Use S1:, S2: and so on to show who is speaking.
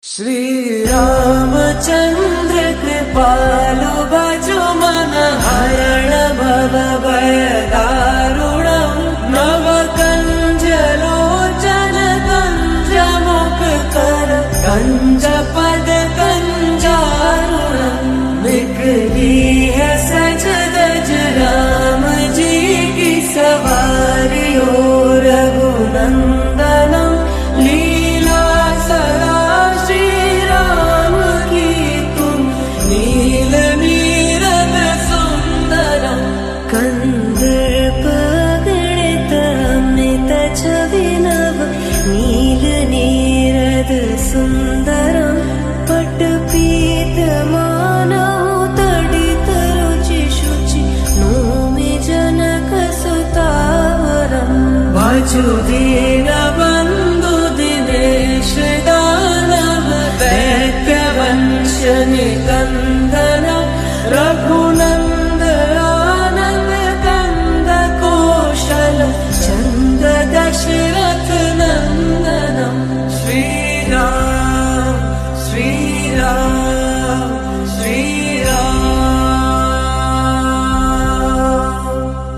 S1: श्री रामचंद्र कृपालु भजो मन हरण भव भय दारुणं नव कंज लोचन कंज मुख कर कंज पद कंजारुणं निकली है सज दज राम जी की सवारी ओ रघुनंदनम लीला सरा श्री राम की तुम नील नीरद सुंदरम कंदर्प गणित अमित छवि नव नील नीरद सुंदरम पट पीत मानव तडित रुचि शुचि नौमि जनक सुतावरम वासुदेव